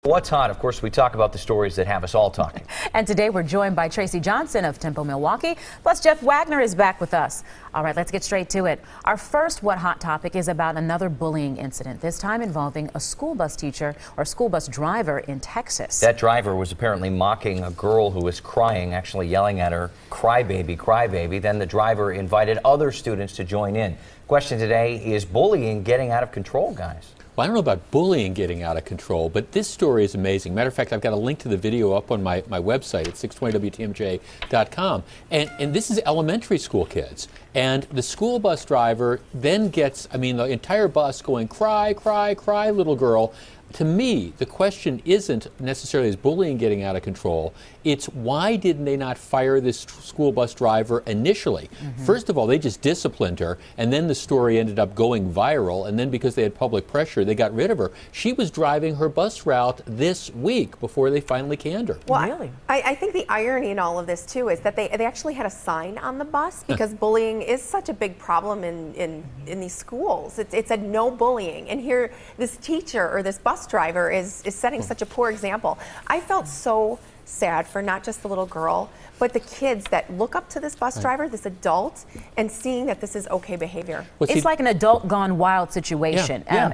What's hot? Of course, we talk about the stories that have us all talking. And today we're joined by Tracy Johnson of Tempo, Milwaukee. Plus, Jeff Wagner is back with us. All right, let's get straight to it. Our first What Hot topic is about another bullying incident, this time involving a school bus teacher or school bus driver in Texas. That driver was apparently mocking a girl who was crying, actually yelling at her, "Crybaby, crybaby." Then the driver invited other students to join in. Question today, is bullying getting out of control, guys? Well, I don't know about bullying getting out of control, but this story is amazing. Matter of fact, I've got a link to the video up on my website at 620WTMJ.com. And this is elementary school kids. And the school bus driver then gets, the entire bus going, "Cry, cry, cry, little girl." To me, the question isn't necessarily is bullying getting out of control. It's why didn't they not fire this school bus driver initially? First of all, they just disciplined her, and then the story ended up going viral, and then because they had public pressure, they got rid of her. She was driving her bus route this week before they finally canned her. Well, really? I think the irony in all of this, too, is that they actually had a sign on the bus because bullying is such a big problem in these schools. It said no bullying, and here this teacher or this bus driver is setting such a poor example. I felt so sad for not just the little girl, but the kids that look up to this bus driver, this adult, and seeing that this is okay behavior. Well, it's like an adult gone wild situation. Yeah.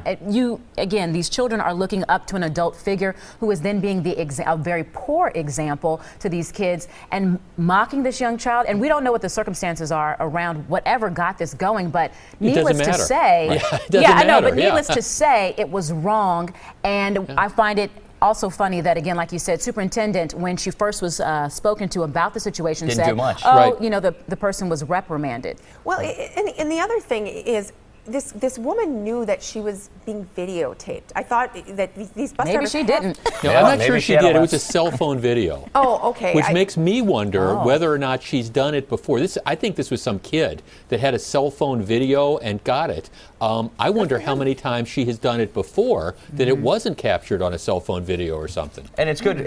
Again, these children are looking up to an adult figure who is then being a very poor example to these kids and mocking this young child. And we don't know what the circumstances are around whatever got this going, but needless to say, needless to say, it was wrong. And I find it also funny that, again, like you said, superintendent, when she first was spoken to about the situation, Didn't said, do much. "Oh, you know, the person was reprimanded." Well, and the other thing is, this woman knew that she was being videotaped. I thought that these bus drivers... Maybe she didn't. No, I'm not sure she did. It was a cell phone video. Oh, okay. Which makes me wonder whether or not she's done it before. I think this was some kid that had a cell phone video and got it. I wonder how many times she has done it before that it wasn't captured on a cell phone video or something. And it's good,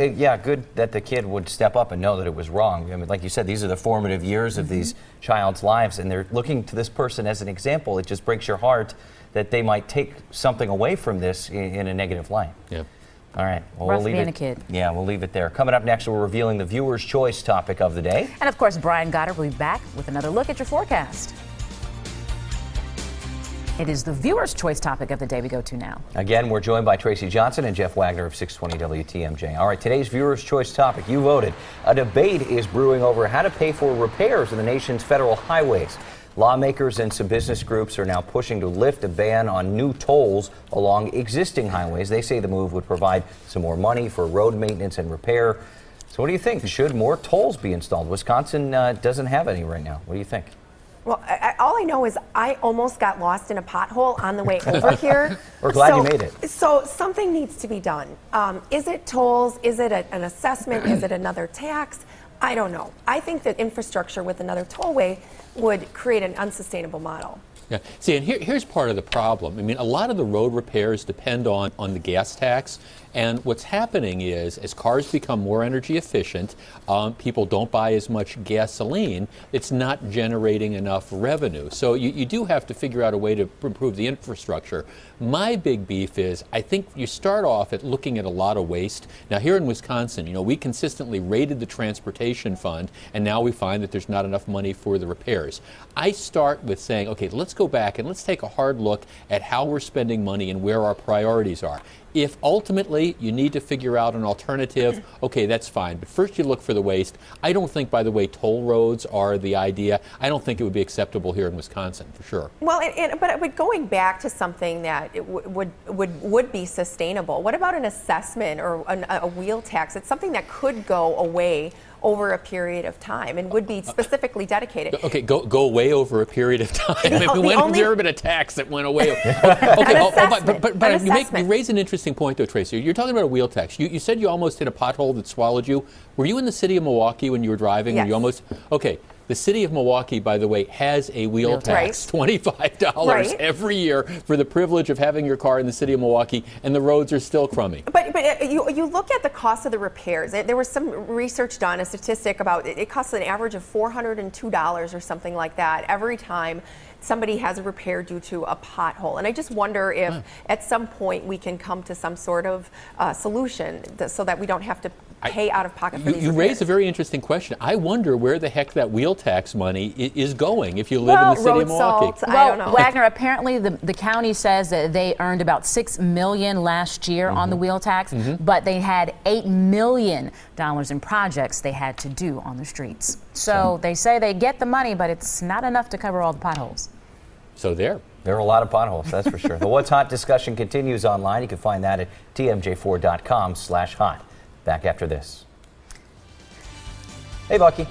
good that the kid would step up and know that it was wrong. I mean, like you said, these are the formative years of these child's lives, and they're looking to this person as an example. It just breaks your heart that they might take something away from this in a negative light. Yeah. All right. Well, Rough we'll leave being it. a kid. Yeah, we'll leave it there. Coming up next, we're revealing the viewer's choice topic of the day. And of course, Brian Goddard will be back with another look at your forecast. It is the viewer's choice topic of the day we go to now. Again, we're joined by Tracy Johnson and Jeff Wagner of 620 WTMJ. All right, today's viewer's choice topic, you voted. A debate is brewing over how to pay for repairs in the nation's federal highways. Lawmakers and some business groups are now pushing to lift a ban on new tolls along existing highways. They say the move would provide some more money for road maintenance and repair. So what do you think? Should more tolls be installed? Wisconsin doesn't have any right now. What do you think? Well, all I know is I almost got lost in a pothole on the way over here. We're glad you made it. So something needs to be done. Is it tolls? Is it an assessment? Is it another tax? I don't know. I think that infrastructure with another tollway would create an unsustainable model. Yeah. See, and here's part of the problem. I mean, a lot of the road repairs depend on the gas tax. And what's happening is, as cars become more energy efficient, people don't buy as much gasoline, it's not generating enough revenue. So you do have to figure out a way to improve the infrastructure. My big beef is, I think you start off at looking at a lot of waste. Now, here in Wisconsin, we consistently raided the transportation fund, and now we find that there's not enough money for the repairs. I start with saying, okay, let's go back and let's take a hard look at how we're spending money and where our priorities are. If ultimately you need to figure out an alternative, okay, that's fine. But first you look for the waste. I don't think, by the way, toll roads are the idea. I don't think it would be acceptable here in Wisconsin, for sure. Well, but going back to something that would be sustainable, what about an assessment or a wheel tax? It's something that could go away over a period of time and would be specifically dedicated. Okay, go away over a period of time. When has there ever been a tax that went away? But you raise an interesting point, though, Tracy. You're talking about a wheel tax. You said you almost hit a pothole that swallowed you. Were you in the city of Milwaukee when you were driving? Yes. You almost, okay. The city of Milwaukee, by the way, has a wheel tax, $25 every year for the privilege of having your car in the city of Milwaukee, and the roads are still crummy. But you look at the cost of the repairs. There was some research done, a statistic about it costs an average of $402 or something like that every time somebody has a repair due to a pothole. And I just wonder if at some point we can come to some sort of solution so that we don't have to pay out of pocket for these You repairs. raised a very interesting question. I wonder where the heck that wheel tax money is going if you live in the city of Milwaukee. Salt, I don't know. Wagner, apparently the county says that they earned about $6 million last year on the wheel tax, but they had $8 million in projects they had to do on the streets. So they say they get the money, but it's not enough to cover all the potholes. So there. There are a lot of potholes, that's for sure. The What's Hot discussion continues online. You can find that at tmj4.com/hot. Back after this. Hey, Bucky.